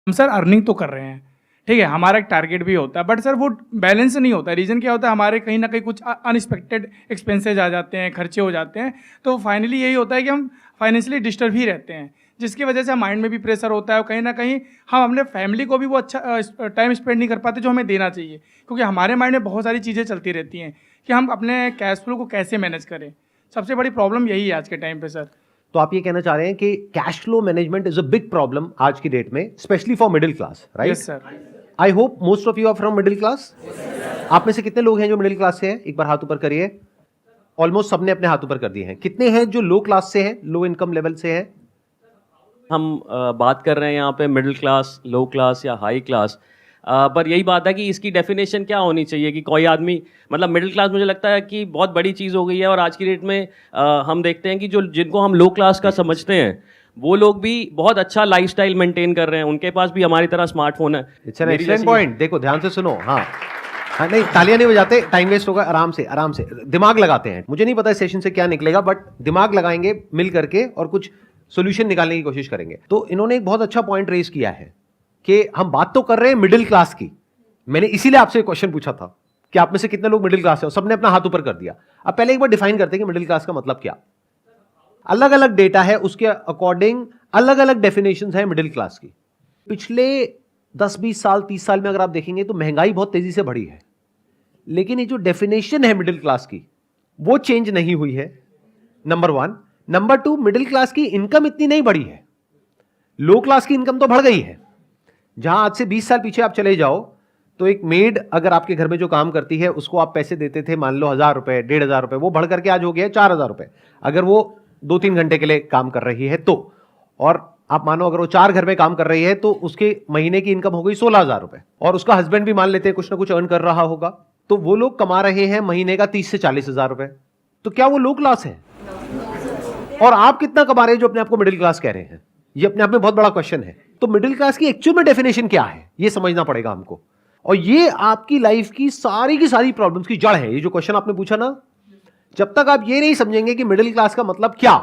हम sir earning तो कर रहे हैं, ठीक है, हमारा एक टारगेट भी होता है, बट सर वो बैलेंस नहीं होता। रीज़न क्या होता है, हमारे कहीं ना कहीं कुछ अनएक्सपेक्टेड एक्सपेंसेज आ जाते हैं, खर्चे हो जाते हैं, तो फाइनली यही होता है कि हम फाइनेंशियली डिस्टर्ब ही रहते हैं, जिसकी वजह से माइंड में भी प्रेशर होता है और कहीं ना कहीं हम अपने फैमिली को भी वो अच्छा टाइम स्पेंड नहीं कर पाते जो हमें देना चाहिए, क्योंकि हमारे माइंड में बहुत सारी चीज़ें चलती रहती हैं कि हम अपने कैश फ्लो को कैसे मैनेज करें। सबसे बड़ी प्रॉब्लम यही है आज के टाइम पे सर। तो आप ये कहना चाह रहे हैं कि cash flow management is a big problem आज की डेट में, specially for middle class, right? Yes sir. I hope most of you are from middle class. आप में से कितने लोग हैं जो मिडिल क्लास से हैं? एक बार हाथ ऊपर करिए। ऑलमोस्ट सबने अपने हाथ ऊपर कर दिए हैं। कितने हैं जो लो क्लास से हैं, लो इनकम लेवल से हैं? हम बात कर रहे हैं यहाँ पे मिडिल क्लास, लो क्लास या हाई क्लास, पर यही बात है कि इसकी डेफिनेशन क्या होनी चाहिए कि कोई आदमी, मतलब मिडिल क्लास मुझे लगता है कि बहुत बड़ी चीज़ हो गई है। और आज की डेट में हम देखते हैं कि जो जिनको हम लो क्लास का समझते हैं वो लोग भी बहुत अच्छा लाइफस्टाइल मेंटेन कर रहे हैं, उनके पास भी हमारी तरह स्मार्टफोन है। It's an excellent point. देखो ध्यान से सुनो। हाँ हाँ, नहीं तालियां नहीं बजाते, टाइम वेस्ट होगा। आराम से आराम से दिमाग लगाते हैं। मुझे नहीं पता इस सेशन से क्या निकलेगा, बट दिमाग लगाएंगे मिल करके और कुछ सोल्यूशन निकालने की कोशिश करेंगे। तो इन्होंने एक बहुत अच्छा पॉइंट रेज किया है कि हम बात तो कर रहे हैं मिडिल क्लास की। मैंने इसीलिए आपसे क्वेश्चन पूछा था कि आप में से कितने लोग मिडिल क्लास है, सबने अपना हाथ ऊपर कर दिया। अब पहले एक बार डिफाइन करते हैं कि मिडिल क्लास का मतलब क्या। अलग अलग डेटा है, उसके अकॉर्डिंग अलग अलग डेफिनेशंस है मिडिल क्लास की। पिछले 10-20 साल 30 साल में अगर आप देखेंगे तो महंगाई बहुत तेजी से बढ़ी है, लेकिन ये जो डेफिनेशन है मिडिल क्लास की वो चेंज नहीं हुई है, नंबर 1। नंबर 2, मिडिल क्लास की इनकम इतनी नहीं बढ़ी है, लो क्लास की इनकम तो बढ़ गई है। जहां आज से 20 साल पीछे आप चले जाओ तो एक मेड अगर आपके घर में जो काम करती है उसको आप पैसे देते थे, मान लो 1000 रुपए 1500 रुपए, वो बढ़ करके आज हो गया 4000 रुपए अगर वो 2-3 घंटे के लिए काम कर रही है तो। और आप मानो अगर वो 4 घर में काम कर रही है तो उसके महीने की इनकम हो गई 16000 रुपए, और उसका हस्बैंड भी मान लेते हैं कुछ ना कुछ अर्न कर रहा होगा, तो वो लोग कमा रहे हैं महीने का 30 से 40 हजार रुपए। तो क्या वो लो क्लास है? और आप कितना कमा रहे हैं जो अपने आप को मिडिल क्लास कह रहे हैं? ये अपने आप में बहुत बड़ा क्वेश्चन है। तो मिडिल क्लास की एक्चुअल में डेफिनेशन क्या है ये समझना पड़ेगा हमको, और ये आपकी लाइफ की सारी प्रॉब्लम्स की जड़ है। ये जो क्वेश्चन आपने पूछा ना, जब तक आप ये नहीं समझेंगे कि मिडिल क्लास का मतलब क्या,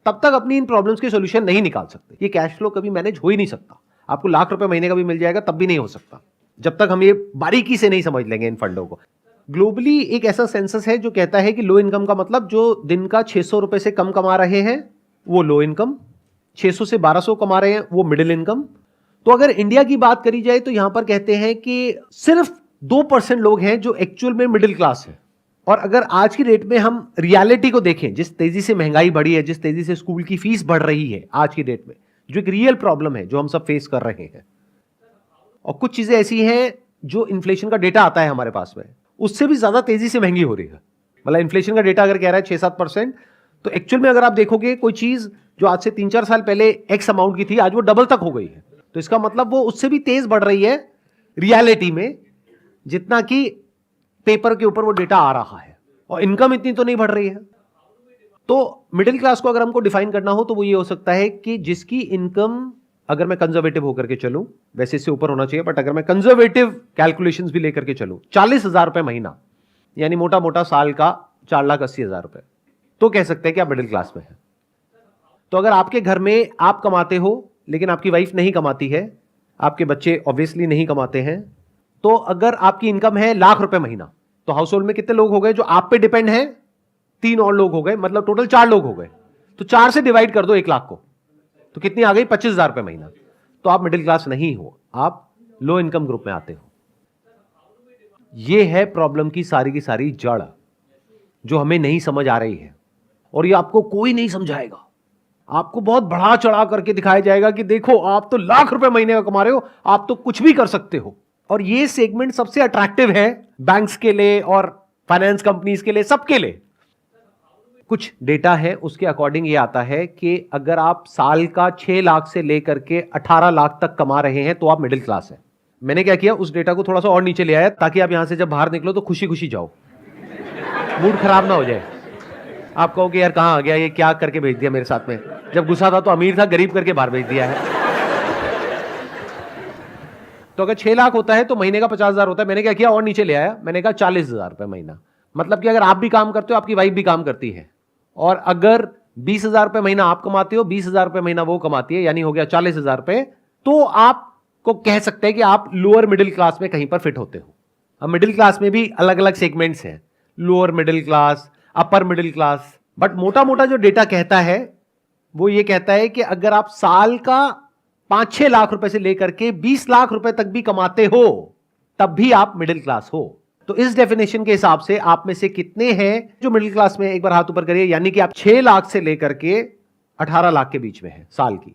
तब तक अपनी इन प्रॉब्लम्स के सॉल्यूशन नहीं निकाल सकते। ये कैश फ्लो कभी मैनेज हो ही नहीं सकता। आपको लाख रुपए महीने का भी मिल जाएगा तब भी नहीं हो सकता, जब तक हम ये बारीकी से नहीं समझ लेंगे इन फंडों को। ग्लोबली एक ऐसा सेंसस है जो कहता है कि लो इनकम का मतलब जो दिन का 600 रुपए से कम कमा रहे हैं वो लो इनकम, 600 से 1200 कमा रहे हैं वो मिडिल इनकम। तो अगर इंडिया की बात करी जाए तो यहां पर कहते हैं कि सिर्फ 2% लोग हैं जो एक्चुअल में मिडिल क्लास है। और अगर आज की डेट में हम रियलिटी को देखें, जिस तेजी से महंगाई बढ़ी है, जिस तेजी से स्कूल की फीस बढ़ रही है आज की डेट में, जो एक रियल प्रॉब्लम है जो हम सब फेस कर रहे हैं, और कुछ चीजें ऐसी हैं जो इन्फ्लेशन का डेटा आता है हमारे पास में, उससे भी ज्यादा तेजी से महंगी हो रही है। मतलब इन्फ्लेशन का डेटा अगर कह रहा है 6-7%, तो एक्चुअल में अगर आप देखोगे कोई चीज जो आज से 3-4 साल पहले एक्स अमाउंट की थी, आज वो डबल तक हो गई है। तो इसका मतलब वो उससे भी तेज बढ़ रही है रियलिटी में, जितना कि पेपर के ऊपर वो डेटा आ रहा है, और इनकम इतनी तो नहीं बढ़ रही है। तो मिडिल क्लास को अगर हमको डिफाइन करना हो तो वो ये हो सकता है कि जिसकी इनकम, अगर मैं कंजर्वेटिव होकर के चलूं, वैसे इससे ऊपर होना चाहिए, बट अगर मैं कंजर्वेटिव कैलकुलेशंस भी लेकर के चलूं, 40,000 रुपए महीना, यानी मोटा मोटा साल का 4,80,000 रुपए, तो कह सकते हैं कि आप मिडिल क्लास में हैं। तो अगर आपके घर में आप कमाते हो लेकिन आपकी वाइफ नहीं कमाती है, आपके बच्चे ऑब्वियसली नहीं कमाते हैं, तो अगर आपकी इनकम है लाख रुपए महीना, तो हाउस होल्ड में कितने लोग हो गए जो आप पे डिपेंड हैं? 3 और लोग हो गए, मतलब टोटल 4 लोग हो गए। तो 4 से डिवाइड कर दो 1 लाख को, तो कितनी आ गई? 25,000 रुपए महीना। तो आप मिडिल क्लास नहीं हो, आप लो इनकम ग्रुप में आते हो। यह है प्रॉब्लम की सारी जड़ जो हमें नहीं समझ आ रही है, और ये आपको कोई नहीं समझाएगा। आपको बहुत बढ़ा चढ़ा करके दिखाया जाएगा कि देखो आप तो लाख रुपए महीने का कमा रहे हो, आप तो कुछ भी कर सकते हो। और ये सेगमेंट सबसे अट्रैक्टिव है बैंक्स के लिए और फाइनेंस कंपनीज के लिए, सबके लिए। कुछ डेटा है उसके अकॉर्डिंग ये आता है कि अगर आप साल का 6 लाख से लेकर के 18 लाख तक कमा रहे हैं तो आप मिडिल क्लास है। मैंने क्या किया, उस डेटा को थोड़ा सा और नीचे ले आया ताकि आप यहां से जब बाहर निकलो तो खुशी खुशी जाओ, मूड खराब ना हो जाए। आप कहो कि यार कहां आ गया, ये क्या करके भेज दिया मेरे साथ में, जब गुस्सा था तो अमीर था, गरीब करके बाहर भेज दिया है। तो अगर 6 लाख होता है तो महीने का 50,000 होता है। मैंने क्या किया, और नीचे ले आया, मैंने कहा 40,000 रुपए महीना। मतलब कि अगर आप भी काम करते हो, आपकी वाइफ भी काम करती है, और अगर 20,000 रुपए महीना आप कमाते हो, 20,000 रुपए महीना वो कमाती है, यानी हो गया 40,000 रुपए, तो आपको को कह सकते हैं कि आप लोअर मिडिल क्लास में कहीं पर फिट होते हो। अब मिडिल क्लास में भी अलग अलग सेगमेंट्स हैं, lower middle class, upper middle class. But मोटा मोटा जो डेटा कहता है वो ये कहता है कि अगर आप साल का 5-6 लाख रुपए से लेकर के 20 लाख रुपए तक भी कमाते हो तब भी आप मिडिल क्लास हो। तो इस डेफिनेशन के हिसाब से आप में से कितने हैं जो मिडिल क्लास में, एक बार हाथ ऊपर करिए, यानी कि आप 6 लाख से लेकर के 18 लाख के बीच में है साल की।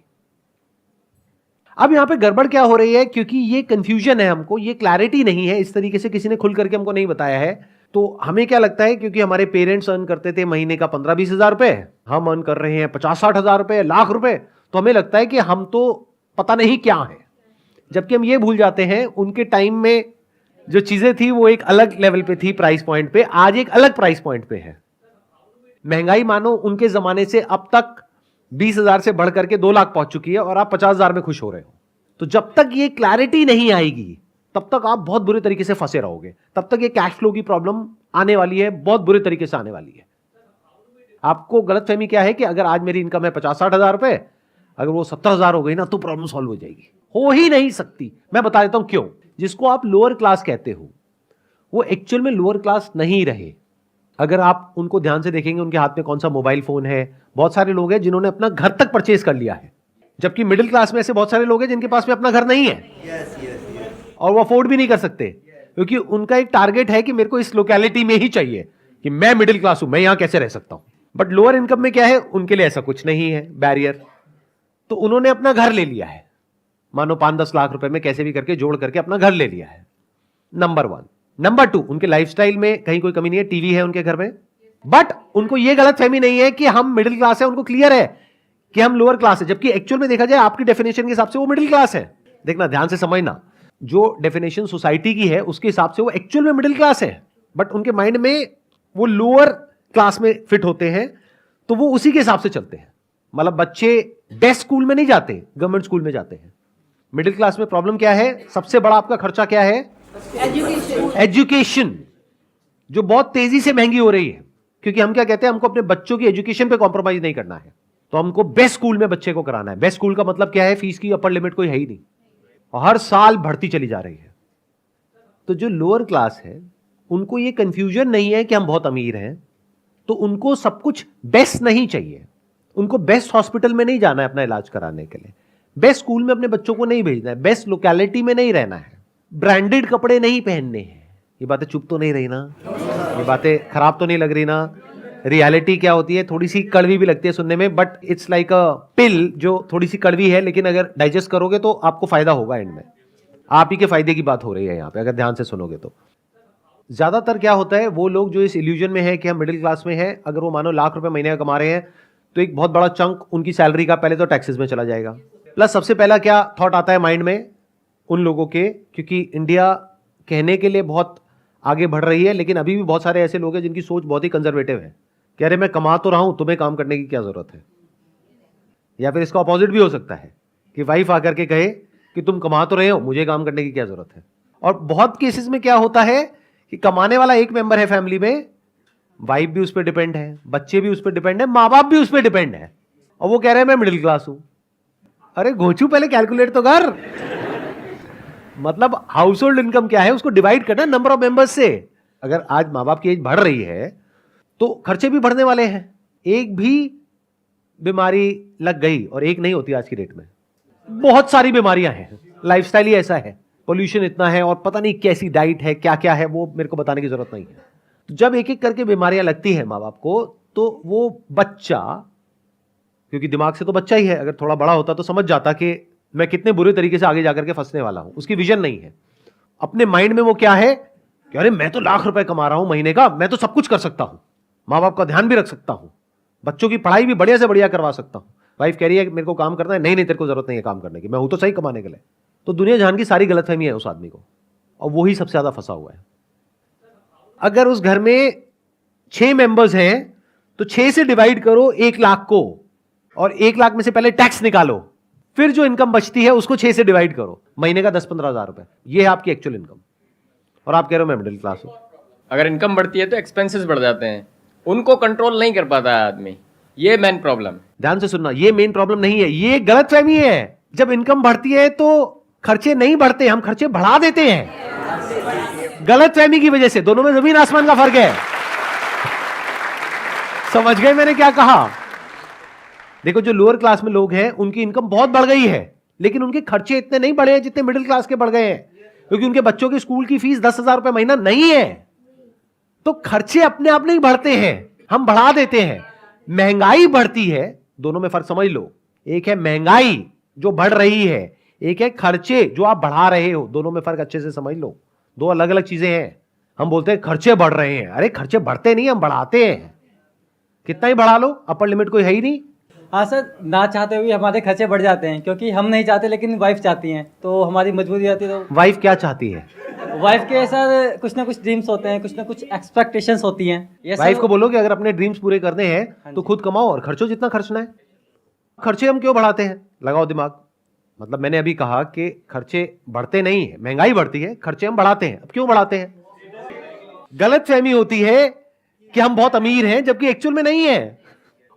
अब यहां पे गड़बड़ क्या हो रही है, क्योंकि ये कंफ्यूजन है, हमको ये क्लैरिटी नहीं है, इस तरीके से किसी ने खुल करके हमको नहीं बताया है। तो हमें क्या लगता है, क्योंकि हमारे पेरेंट्स अर्न करते थे महीने का 15-20 हजार रुपए, हम अर्न कर रहे हैं 50-60 हजार रुपए, लाख रुपए, तो हमें लगता है कि हम तो पता नहीं क्या है। जबकि हम ये भूल जाते हैं उनके टाइम में जो चीजें थी वो एक अलग लेवल पे थी, प्राइस पॉइंट पे, आज एक अलग प्राइस पॉइंट पे है। महंगाई मानो उनके जमाने से अब तक 20,000 से बढ़ करके 2 लाख पहुंच चुकी है और आप 50,000 में खुश हो रहे हो। तो जब तक ये क्लैरिटी नहीं आएगी तब तक आप बहुत बुरे तरीके से फंसे रहोगे, तब तक ये कैश फ्लो की प्रॉब्लम आने वाली है, बहुत बुरे तरीके से आने वाली है। आपको गलतफहमी क्या है कि अगर आज मेरी इनकम है 50-60 हजार रुपए, अगर वो 70,000 हो गई ना तो प्रॉब्लम सॉल्व हो जाएगी। हो ही नहीं सकती। मैं बता देता हूं क्यों। जिसको आप लोअर क्लास कहते हो वो एक्चुअल में लोअर क्लास नहीं रहे। अगर आप उनको ध्यान से देखेंगे, उनके हाथ में कौन सा मोबाइल फोन है। बहुत सारे लोग हैं जिन्होंने अपना घर तक परचेज कर लिया है, जबकि मिडिल क्लास में ऐसे बहुत सारे लोग हैं जिनके पास में अपना घर नहीं है और वो अफोर्ड भी नहीं कर सकते, क्योंकि उनका एक टारगेट है कि मेरे को इस लोकेलिटी में ही चाहिए, कि मैं मिडिल क्लास हूं, मैं यहां कैसे रह सकता हूं। बट लोअर इनकम में क्या है, उनके लिए ऐसा कुछ नहीं है बैरियर, तो उन्होंने अपना घर ले लिया है, मानो 5-10 लाख रुपए में कैसे भी करके जोड़ करके अपना घर ले लिया है। नंबर 1। नंबर 2, उनके लाइफस्टाइल में कहीं कोई कमी नहीं है, टीवी है उनके घर में, बट उनको यह गलतफहमी नहीं है कि हम मिडिल क्लास है, उनको क्लियर है कि हम लोअर क्लास है, जबकि एक्चुअल में देखा जाए आपकी डेफिनेशन के हिसाब से वो मिडिल क्लास है। देखना, ध्यान से समझना, जो डेफिनेशन सोसाइटी की है उसके हिसाब से वो एक्चुअल में मिडिल क्लास है, बट उनके माइंड में वो लोअर क्लास में फिट होते हैं, तो वो उसी के हिसाब से चलते हैं। मतलब बच्चे बेस्ट स्कूल में नहीं जाते, गवर्नमेंट स्कूल में जाते हैं। मिडिल क्लास में प्रॉब्लम क्या है, सबसे बड़ा आपका खर्चा क्या है, एजुकेशन, जो बहुत तेजी से महंगी हो रही है, क्योंकि हम क्या कहते हैं, हमको अपने बच्चों की एजुकेशन पे कॉम्प्रोमाइज नहीं करना है, तो हमको बेस्ट स्कूल में बच्चे को कराना है। बेस्ट स्कूल का मतलब क्या है, फीस की अपर लिमिट कोई है ही नहीं, और हर साल बढ़ती चली जा रही है। तो जो लोअर क्लास है उनको ये कंफ्यूजन नहीं है कि हम बहुत अमीर हैं, तो उनको सब कुछ बेस्ट नहीं चाहिए। उनको बेस्ट हॉस्पिटल में नहीं जाना है अपना इलाज कराने के लिए, बेस्ट स्कूल में अपने बच्चों को नहीं भेजना है, बेस्ट लोकेलिटी में नहीं रहना है, ब्रांडेड कपड़े नहीं पहनने हैं। ये बातें चुप तो नहीं रही ना, ये बातें खराब तो नहीं लग रही ना। रियलिटी क्या होती है, थोड़ी सी कड़वी भी लगती है सुनने में, बट इट्स लाइक अ पिल जो थोड़ी सी कड़वी है, लेकिन अगर डाइजेस्ट करोगे तो आपको फायदा होगा एंड में। आप ही के फायदे की बात हो रही है यहाँ पे, अगर ध्यान से सुनोगे तो। ज्यादातर क्या होता है, वो लोग जो इस इल्यूजन में है कि हम मिडिल क्लास में हैं, अगर वो मानो लाख रुपए महीने का कमा रहे हैं तो एक बहुत बड़ा चंक उनकी सैलरी का पहले तो टैक्सेस में चला जाएगा। प्लस सबसे पहला क्या थॉट आता है माइंड में उन लोगों के, क्योंकि इंडिया कहने के लिए बहुत आगे बढ़ रही है, लेकिन अभी भी बहुत सारे ऐसे लोग हैं जिनकी सोच बहुत ही कंजर्वेटिव है, कह रहे मैं कमा तो रहा हूं, तुम्हें काम करने की क्या जरूरत है। या फिर इसका अपोजिट भी हो सकता है कि वाइफ आकर के कहे कि तुम कमा तो रहे हो, मुझे काम करने की क्या जरूरत है। और बहुत केसेस में क्या होता है कि कमाने वाला एक मेंबर है फैमिली में, वाइफ भी उस पर डिपेंड है, बच्चे भी उस पर डिपेंड है, माँ बाप भी उस पर डिपेंड है, और वो कह रहे हैं मैं मिडिल क्लास हूं। अरे घोचू, पहले कैलकुलेट तो कर। मतलब हाउस होल्ड इनकम क्या है उसको डिवाइड करना नंबर ऑफ मेंबर्स से। अगर आज माँ बाप की एज बढ़ रही है तो खर्चे भी बढ़ने वाले हैं। एक भी बीमारी लग गई, और एक नहीं होती आज की डेट में, बहुत सारी बीमारियां हैं, लाइफस्टाइल ही ऐसा है, पोल्यूशन इतना है, और पता नहीं कैसी डाइट है, क्या क्या है, वो मेरे को बताने की जरूरत नहीं है। तो जब एक एक करके बीमारियां लगती हैं माँ बाप को, तो वो बच्चा, क्योंकि दिमाग से तो बच्चा ही है, अगर थोड़ा बड़ा होता तो समझ जाता कि मैं कितने बुरे तरीके से आगे जाकर के फंसने वाला हूं। उसकी विजन नहीं है, अपने माइंड में वो क्या है कि अरे मैं तो लाख रुपए कमा रहा हूं महीने का, मैं तो सब कुछ कर सकता हूं, माँ बाप का ध्यान भी रख सकता हूं, बच्चों की पढ़ाई भी बढ़िया से बढ़िया करवा सकता हूं। वाइफ कह रही है मेरे को काम करना है, नहीं नहीं तेरे को जरूरत नहीं है काम करने की, मैं हूं तो सही कमाने के लिए। तो दुनिया जहान की सारी गलतफहमी है उस आदमी को, और वही सबसे ज्यादा फंसा हुआ है। अगर उस घर में 6 मेंबर्स हैं तो 6 से डिवाइड करो 1 लाख को, और 1 लाख में से पहले टैक्स निकालो, फिर जो इनकम बचती है उसको 6 से डिवाइड करो, महीने का 10-15 हजार रुपए, ये है आपकी एक्चुअल इनकम। और आप कह रहे हो मैं मिडिल क्लास हूं। अगर इनकम बढ़ती है तो एक्सपेंसेस बढ़ जाते हैं, उनको कंट्रोल नहीं कर पाता है आदमी, ये मेन प्रॉब्लम। ध्यान से सुनना, ये मेन प्रॉब्लम नहीं है, ये गलतफहमी है। जब इनकम बढ़ती है तो खर्चे नहीं बढ़ते, हम खर्चे बढ़ा देते हैं गलतफहमी की वजह से। दोनों में जमीन आसमान का फर्क है। समझ गए मैंने क्या कहा? देखो, जो लोअर क्लास में लोग हैं उनकी इनकम बहुत बढ़ गई है, लेकिन उनके खर्चे इतने नहीं बढ़े हैं जितने मिडिल क्लास के बढ़ गए हैं, क्योंकि उनके बच्चों की स्कूल की फीस 10,000 रुपए महीना नहीं है। तो खर्चे अपने आप नहीं बढ़ते हैं, हम बढ़ा देते हैं। महंगाई बढ़ती है, दोनों में फर्क समझ लो। एक है महंगाई जो बढ़ रही है, एक है खर्चे जो आप बढ़ा रहे हो। दोनों में फर्क अच्छे से समझ लो, दो अलग अलग चीजें हैं। हम बोलते हैं खर्चे बढ़ रहे हैं, अरे खर्चे बढ़ते नहीं, हम बढ़ाते हैं। कितना ही बढ़ा लो, अपर लिमिट कोई है ही नहीं। हाँ सर, ना चाहते हुए हमारे खर्चे बढ़ जाते हैं, क्योंकि हम नहीं चाहते लेकिन वाइफ चाहती हैं, तो हमारी मजबूरी आती है। तो वाइफ क्या चाहती है? वाइफ के सर कुछ ना कुछ ड्रीम्स होते हैं, कुछ ना कुछ एक्सपेक्टेशंस होती हैं। ये वाइफ को बोलो कि अगर अपने ड्रीम्स पूरे करने हैं तो खुद कमाओ और खर्चो जितना खर्चना है। खर्चे हम क्यों बढ़ाते हैं? लगाओ दिमाग। मतलब मैंने अभी कहा कि खर्चे बढ़ते नहीं है, महंगाई बढ़ती है, खर्चे हम बढ़ाते हैं। अब क्यों बढ़ाते हैं? गलतफहमी होती है कि हम बहुत अमीर हैं, जबकि एक्चुअल में नहीं है,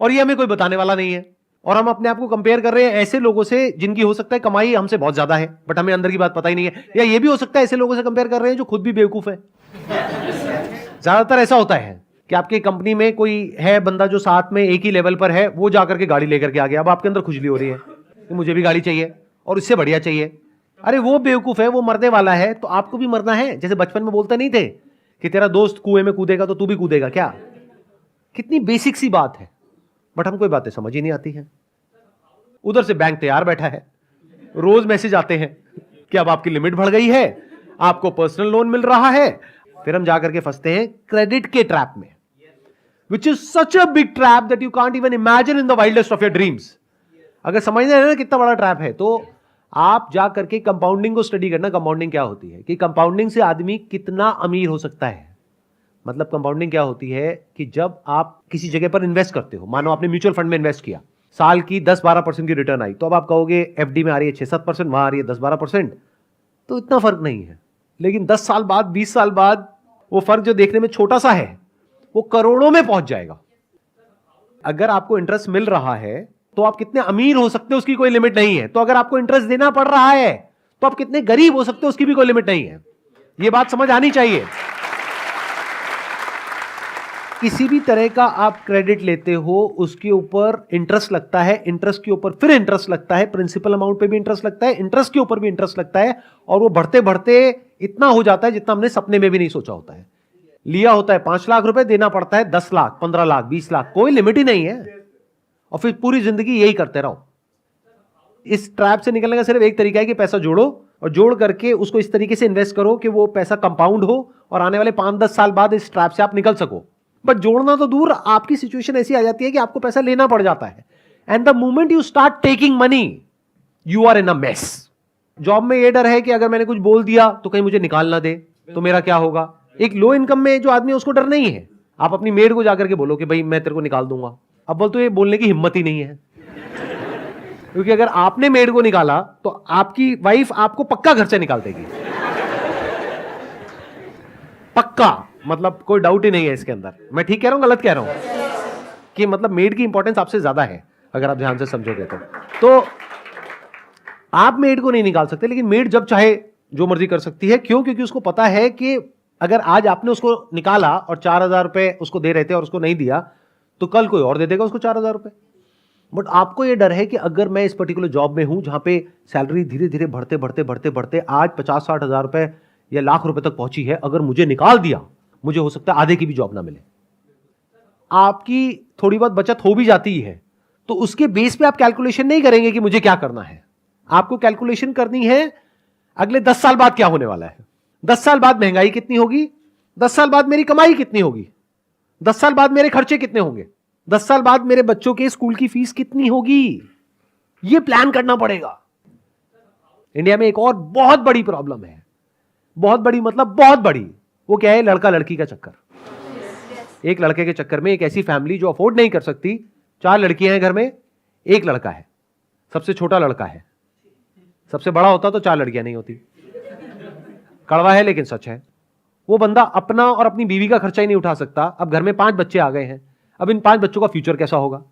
और ये हमें कोई बताने वाला नहीं है। और हम अपने आप को कंपेयर कर रहे हैं ऐसे लोगों से जिनकी हो सकता है कमाई हमसे बहुत ज्यादा है, बट हमें अंदर की बात पता ही नहीं है। या ये भी हो सकता है ऐसे लोगों से कंपेयर कर रहे हैं जो खुद भी बेवकूफ है। ज्यादातर ऐसा होता है कि आपकी कंपनी में कोई है बंदा जो साथ में एक ही लेवल पर है, वो जाकर के गाड़ी लेकर के आ गया। अब आपके अंदर खुजली हो रही है कि मुझे भी गाड़ी चाहिए और इससे बढ़िया चाहिए। अरे वो बेवकूफ है, वो मरने वाला है, तो आपको भी मरना है। जैसे बचपन में बोलते नहीं थे कि तेरा दोस्त कुएं में कूदेगा तो तू भी कूदेगा क्या? कितनी बेसिक सी बात है, बट हमको ये बातें समझ ही नहीं आती हैं। उधर से बैंक तैयार बैठा है, रोज मैसेज आते हैं कि अब आपकी लिमिट बढ़ गई है, आपको पर्सनल लोन मिल रहा है। फिर हम जाकर के फंसते हैं क्रेडिट के ट्रैप में, which is such a big trap that you can't even imagine in the wildest of your dreams. अगर समझना है ना कितना बड़ा ट्रैप है, तो आप जा करके कंपाउंडिंग को स्टडी करना। कंपाउंडिंग क्या होती है, कि कंपाउंडिंग से आदमी कितना अमीर हो सकता है। मतलब कंपाउंडिंग क्या होती है कि जब आप किसी जगह पर इन्वेस्ट करते हो, मानो आपने म्यूचुअल फंड में इन्वेस्ट किया, साल की 10-12% की रिटर्न आई, तो अब आप कहोगे एफडी में आ रही है 6-7%, वहां आ रही है 10-12%, तो इतना फर्क नहीं है। लेकिन 10 साल बाद, 20 साल बाद वो फर्क जो देखने में छोटा सा है, वो करोड़ों में पहुंच जाएगा। अगर आपको इंटरेस्ट मिल रहा है तो आप कितने अमीर हो सकते हो उसकी कोई लिमिट नहीं है। तो अगर आपको इंटरेस्ट देना पड़ रहा है तो आप कितने गरीब हो सकते हो उसकी भी कोई लिमिट नहीं है। यह बात समझ आनी चाहिए। किसी भी तरह का आप क्रेडिट लेते हो, उसके ऊपर इंटरेस्ट लगता है, इंटरेस्ट के ऊपर फिर इंटरेस्ट लगता है, प्रिंसिपल अमाउंट पे भी इंटरेस्ट लगता है, इंटरेस्ट के ऊपर भी इंटरेस्ट लगता है, और वो बढ़ते बढ़ते इतना हो जाता है जितना हमने सपने में भी नहीं सोचा होता है। लिया होता है 5 लाख रुपए, देना पड़ता है 10 लाख, 15 लाख, 20 लाख, कोई लिमिट ही नहीं है, और फिर पूरी जिंदगी यही करते रहो। इस ट्रैप से निकलने का सिर्फ एक तरीका है कि पैसा जोड़ो, और जोड़ करके उसको इस तरीके से इन्वेस्ट करो कि वो पैसा कंपाउंड हो, और आने वाले 5-10 साल बाद इस ट्रैप से आप निकल सको। बट जोड़ना तो दूर, आपकी सिचुएशन ऐसी आ जाती है कि आपको पैसा लेना पड़ जाता है, and the moment you start taking money you are in a mess. Job में ये डर है कि अगर मैंने कुछ बोल दिया तो कहीं मुझे निकाल ना दे, तो मेरा क्या होगा। एक लो इनकम में जो आदमी है उसको डर नहीं है। आप अपनी मेड को जाकर के बोलो कि भाई मैं तेरे को निकाल दूंगा, अब बोल तो ये बोलने की हिम्मत ही नहीं है, क्योंकि अगर आपने मेड को निकाला तो आपकी वाइफ आपको पक्का घर से निकाल देगी, पक्का। मतलब कोई डाउट ही नहीं है इसके अंदर। मैं ठीक कह रहा हूं, गलत कह रहा हूं? कि मतलब मेड की इंपॉर्टेंस आपसे ज्यादा है अगर आप ध्यान से समझोगे तो आप मेड को नहीं निकाल सकते, लेकिन मेड जब चाहे जो मर्जी कर सकती है। क्यों? क्योंकि उसको पता है कि अगर आज आपने उसको निकाला और 4,000 रुपए उसको दे रहे थे और उसको नहीं दिया, तो कल कोई और दे देगा उसको 4,000 रुपए। बट आपको यह डर है कि अगर मैं इस पर्टिकुलर जॉब में हूं जहां पे सैलरी धीरे धीरे बढ़ते बढ़ते बढ़ते बढ़ते आज 50-60 हजार रुपए या लाख रुपए तक पहुंची है, अगर मुझे निकाल दिया मुझे हो सकता है आधे की भी जॉब ना मिले। आपकी थोड़ी बहुत बचत हो भी जाती है, तो उसके बेस पे आप कैलकुलेशन नहीं करेंगे कि मुझे क्या करना है। आपको कैलकुलेशन करनी है अगले 10 साल बाद क्या होने वाला है, 10 साल बाद महंगाई कितनी होगी, 10 साल बाद मेरी कमाई कितनी होगी, 10 साल बाद मेरे खर्चे कितने होंगे, 10 साल बाद मेरे बच्चों के स्कूल की फीस कितनी होगी। यह प्लान करना पड़ेगा। इंडिया में एक और बहुत बड़ी प्रॉब्लम है, बहुत बड़ी मतलब बहुत बड़ी। वो क्या है? लड़का लड़की का चक्कर। एक लड़के के चक्कर में एक ऐसी फैमिली जो अफोर्ड नहीं कर सकती, 4 लड़कियां हैं घर में, एक लड़का है, सबसे छोटा लड़का है। सबसे बड़ा होता तो 4 लड़कियां नहीं होती। कड़वा है लेकिन सच है। वो बंदा अपना और अपनी बीवी का खर्चा ही नहीं उठा सकता। अब घर में 5 बच्चे आ गए हैं, अब इन 5 बच्चों का फ्यूचर कैसा होगा।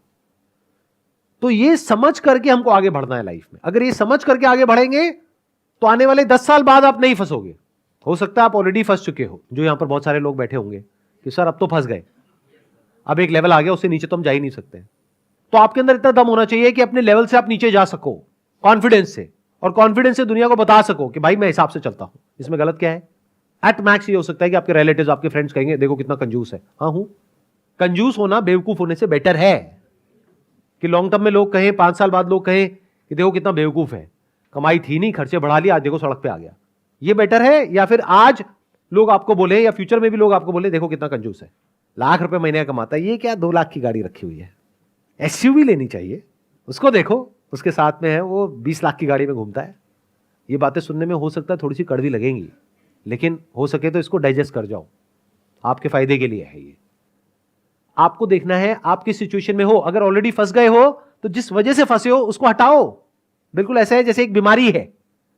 तो ये समझ करके हमको आगे बढ़ना है लाइफ में। अगर ये समझ करके आगे बढ़ेंगे तो तो आने वाले 10 साल बाद आप नहीं फंसोगे। हो सकता है आप ऑलरेडी फंस चुके हो, जो यहां पर बहुत सारे लोग बैठे होंगे कि सर अब तो फंस गए, अब एक लेवल आ गया, उससे नीचे तो हम जा ही नहीं सकते। तो आपके अंदर इतना दम होना चाहिए कि अपने लेवल से आप नीचे जा सको कॉन्फिडेंस से, और कॉन्फिडेंस से दुनिया को बता सको कि भाई मैं हिसाब से चलता हूं, इसमें गलत क्या है। एट मैक्स ये हो सकता है कि आपके रिलेटिव्स, आपके फ्रेंड्स कहेंगे देखो कितना कंजूस है। हाँ हूं, कंजूस होना बेवकूफ होने से बेटर है कि लॉन्ग टर्म में लोग कहें, 5 साल बाद लोग कहें कि देखो कितना बेवकूफ है, कमाई थी नहीं, खर्चे बढ़ा लिया, आज देखो सड़क पे आ गया। ये बेटर है, या फिर आज लोग आपको बोले, या फ्यूचर में भी लोग आपको बोले देखो कितना कंजूस है, लाख रुपए महीने का कमाता है, ये क्या 2 लाख की गाड़ी रखी हुई है। एसयूवी लेनी चाहिए उसको, देखो उसके साथ में है वो 20 लाख की गाड़ी में घूमता है। ये बातें सुनने में हो सकता है थोड़ी सी कड़वी लगेंगी, लेकिन हो सके तो इसको डाइजेस्ट कर जाओ, आपके फायदे के लिए है ये। आपको देखना है आप किस सिचुएशन में हो। अगर ऑलरेडी फंस गए हो तो जिस वजह से फंसे हो उसको हटाओ। बिल्कुल ऐसा है जैसे एक बीमारी है,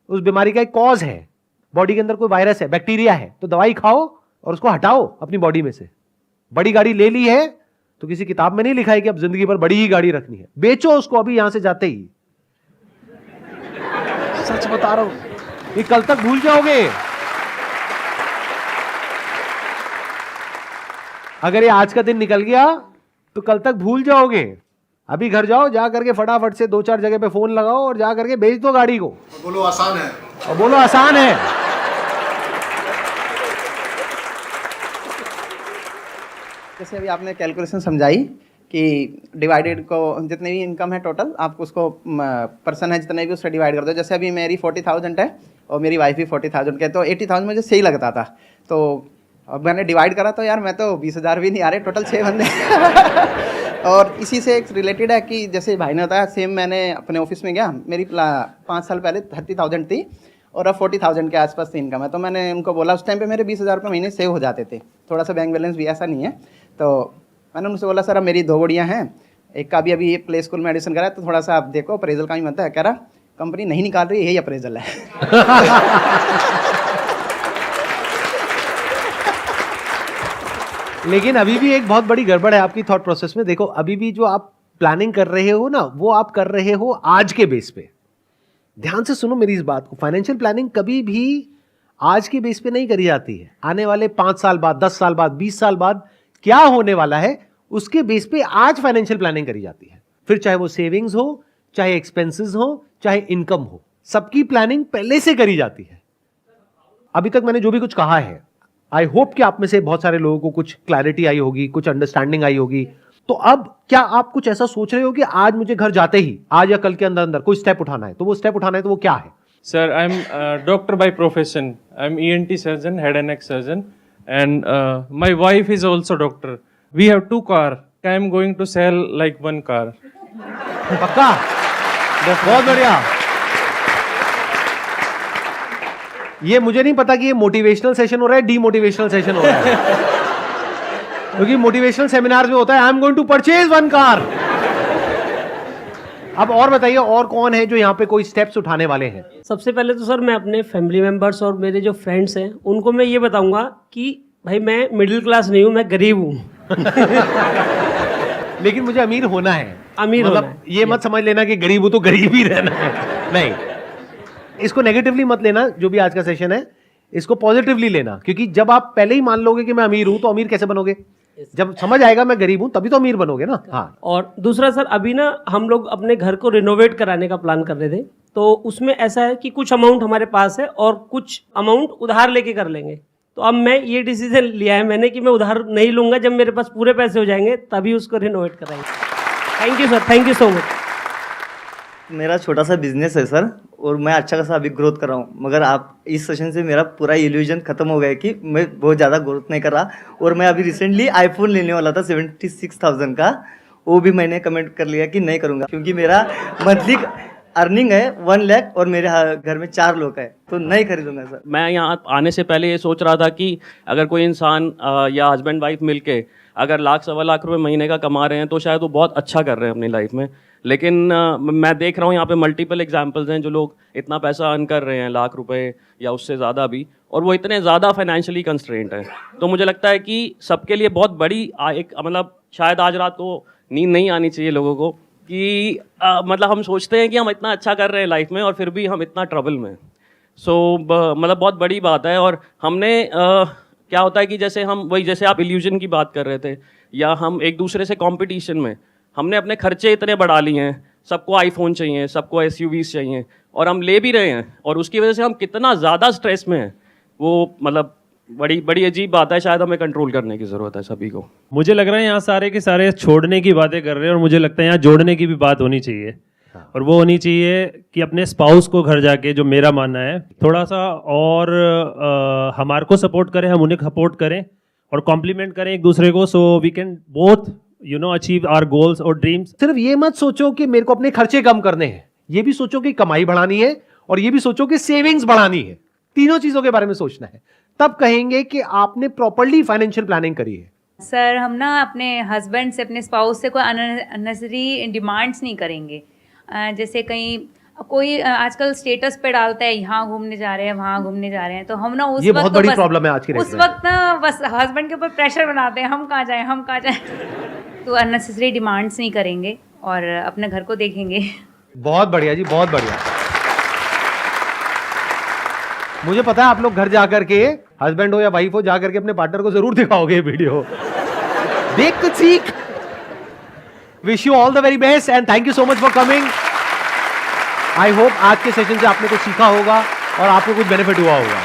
उस बीमारी का एक कॉज है, बॉडी के अंदर कोई वायरस है, बैक्टीरिया है, तो दवाई खाओ और उसको हटाओ अपनी बॉडी में से। बड़ी गाड़ी ले ली है तो किसी किताब में नहीं लिखा है कि अब जिंदगी भर बड़ी ही गाड़ी रखनी है, बेचो उसको अभी यहां से जाते ही। सच बता रहा हूं, ये कल तक भूल जाओगे। अगर ये आज का दिन निकल गया तो कल तक भूल जाओगे। अभी घर जाओ, जा करके फटाफट से 2-4 जगह पे फोन लगाओ और जा करके बेच दो गाड़ी को। बोलो आसान है, और बोलो आसान है। जैसे अभी आपने कैलकुलेशन समझाई कि डिवाइडेड को जितनी भी इनकम है टोटल, आप उसको पर्सन है जितने भी उससे डिवाइड कर दो। जैसे अभी मेरी 40,000 है और मेरी वाइफ भी 40,000 के, तो 80,000 मुझे सही लगता था। तो अब मैंने डिवाइड करा तो यार मैं तो 20,000 भी नहीं आ रहे, टोटल 6 बंदे। और इसी से एक रिलेटेड है कि जैसे भाई ने बताया, सेम मैंने अपने ऑफिस में गया, मेरी 5 साल पहले 30,000 थी और अब 40,000 के आसपास इनकम है। तो मैंने उनको बोला, उस टाइम पे मेरे 20,000 रुपये महीने सेव हो जाते थे, थोड़ा सा बैंक बैलेंस भी ऐसा नहीं है। तो मैंने उनसे बोला सर अब मेरी 2 गुड़ियाँ हैं, एक का भी अभी प्ले स्कूल में एडमिशन करा है, तो थोड़ा सा आप देखो अप्रेजल का भी मत है। कह रहा कंपनी नहीं निकाल रही, यही अप्रेजल है। लेकिन अभी भी एक बहुत बड़ी गड़बड़ है आपकी थॉट प्रोसेस में। देखो अभी भी जो आप प्लानिंग कर रहे हो ना, वो आप कर रहे हो आज के बेस पे। ध्यान से सुनो मेरी इस बात को, फाइनेंशियल प्लानिंग कभी भी आज के बेस पे नहीं करी जाती है। आने वाले 5 साल बाद, 10 साल बाद, 20 साल बाद क्या होने वाला है उसके बेस पे आज फाइनेंशियल प्लानिंग करी जाती है। फिर चाहे वो सेविंग्स हो, चाहे एक्सपेंसेस हो, चाहे इनकम हो, सबकी प्लानिंग पहले से करी जाती है। अभी तक मैंने जो भी कुछ कहा है, आई होप कि आप में से बहुत सारे लोगों को कुछ क्लैरिटी आई होगी, कुछ अंडरस्टैंडिंग आई होगी। तो अब क्या आप कुछ ऐसा सोच रहे हो कि आज मुझे घर जाते ही, आज या कल के अंदर अंदर कोई स्टेप उठाना है, तो वो स्टेप उठाना है तो वो क्या है? Sir, I'm a doctor by profession. I'm ENT surgeon, head and neck surgeon, and my wife is also doctor. We have 2 cars. I'm going to sell like 1 car. पक्का? बहुत बढ़िया। ये मुझे नहीं पता कि ये मोटिवेशनल सेशन हो रहा है, डीमोटिवेशनल सेशन हो रहा है। क्योंकि मोटिवेशनल सेमिनार में होता है I am going to purchase 1 car. अब और बताइए, और कौन है जो यहाँ पे कोई स्टेप्स उठाने वाले हैं? सबसे पहले तो सर मैं अपने फैमिली मेंबर्स और मेरे जो फ्रेंड्स हैं उनको मैं ये बताऊंगा कि भाई मैं मिडिल क्लास नहीं हूँ, मैं गरीब हूँ। लेकिन मुझे अमीर होना है। अमीर मतलब होना है। ये मत समझ लेना कि गरीब हूं तो गरीब ही रहना है, नहीं। इसको नेगेटिवली मत लेना, जो भी आज का सेशन है इसको पॉजिटिवली लेना। क्योंकि जब आप पहले ही मान लोगे कि मैं अमीर हूं तो अमीर कैसे बनोगे? जब समझ आएगा मैं गरीब हूं तभी तो अमीर बनोगे ना। हाँ। और दूसरा सर, अभी ना हम लोग अपने घर को रिनोवेट कराने का प्लान कर रहे थे, तो उसमें ऐसा है कि कुछ अमाउंट हमारे पास है और कुछ अमाउंट उधार लेके कर लेंगे। तो अब मैं ये डिसीजन लिया है मैंने कि मैं उधार नहीं लूंगा, जब मेरे पास पूरे पैसे हो जाएंगे तभी उसको रिनोवेट कराएंगे। Thank you sir, thank you so much. मेरा छोटा सा बिजनेस है सर, और मैं अच्छा खासा अभी ग्रोथ कर रहा हूँ, मगर आप इस सेशन से मेरा पूरा इल्यूजन खत्म हो गया कि मैं बहुत ज़्यादा ग्रोथ नहीं कर रहा। और मैं अभी रिसेंटली आईफोन लेने वाला था 76,000 का, वो भी मैंने कमेंट कर लिया कि नहीं करूँगा, क्योंकि मेरा मंथली अर्निंग है 1 लाख और मेरे घर में 4 लोग हैं, तो नहीं खरीदूंगा सर। मैं यहाँ आने से पहले ये सोच रहा था कि अगर कोई इंसान या हस्बैंड वाइफ मिलके अगर 1,00,000-1,25 रुपये महीने का कमा रहे हैं तो शायद वो बहुत अच्छा कर रहे हैं अपनी लाइफ में। लेकिन मैं देख रहा हूँ यहाँ पे मल्टीपल एग्जांपल्स हैं जो लोग इतना पैसा अर्न कर रहे हैं, लाख रुपए या उससे ज़्यादा भी, और वो इतने ज़्यादा फाइनेंशियली कंस्ट्रेंट हैं। तो मुझे लगता है कि सबके लिए बहुत बड़ी एक मतलब शायद आज रात को नींद नहीं आनी चाहिए लोगों को कि मतलब हम सोचते हैं कि हम इतना अच्छा कर रहे हैं लाइफ में और फिर भी हम इतना ट्रबल में हैं। मतलब बहुत बड़ी बात है। और हमने क्या होता है कि जैसे हम वही जैसे आप इल्यूजन की बात कर रहे थे, या हम एक दूसरे से कंपटीशन में हमने अपने खर्चे इतने बढ़ा लिए हैं, सबको आईफोन चाहिए, सबको एसयूवीज चाहिए, और हम ले भी रहे हैं, और उसकी वजह से हम कितना ज़्यादा स्ट्रेस में हैं, वो मतलब बड़ी बड़ी अजीब बात है। शायद हमें कंट्रोल करने की ज़रूरत है सभी को। मुझे लग रहा है यहाँ सारे के सारे छोड़ने की बातें कर रहे हैं, और मुझे लगता है यहाँ जोड़ने की भी बात होनी चाहिए। और वो होनी चाहिए कि अपने स्पाउस को घर जाके, जो मेरा मानना है, थोड़ा सा और हमारे को सपोर्ट करें, हम उन्हें सपोर्ट करें और कॉम्प्लीमेंट करें एक दूसरे को, so we can both achieve our goals और ड्रीम्स। सिर्फ ये मत सोचो कि मेरे को अपने खर्चे कम करने हैं, ये भी सोचो कि कमाई बढ़ानी है, और ये भी सोचो कि सेविंग्स बढ़ानी है। तीनों चीजों के बारे में सोचना है, तब कहेंगे कि आपने प्रॉपर्ली फाइनेंशियल प्लानिंग करी है। सर, हम ना अपने हस्बैंड से, अपने स्पाउस से कोई अननेसेसरी डिमांड्स नहीं करेंगे। जैसे कहीं कोई आजकल स्टेटस पे डालता है यहाँ घूमने जा रहे हैं, वहाँ घूमने जा रहे हैं, तो हम ना उस ये वक्त बहुत तो बड़ी बस प्रॉब्लम है आज के उस वक्त ना बस हस्बैंड के ऊपर प्रेशर बनाते हैं, हम कहाँ जाएं, हम कहाँ जाएं। तो अननेसेसरी डिमांड्स नहीं करेंगे और अपने घर को देखेंगे। बहुत बढ़िया जी, बहुत बढ़िया। मुझे पता है आप लोग घर जाकर के, हस्बैंड हो या वाइफ हो, जाकर के अपने पार्टनर को जरूर दिखाओगे वीडियो, देख कुछ सीख। Wish you all the very best and thank you so much for coming. I hope आज के सेशन से आपने कुछ सीखा होगा और आपको कुछ बेनिफिट हुआ होगा।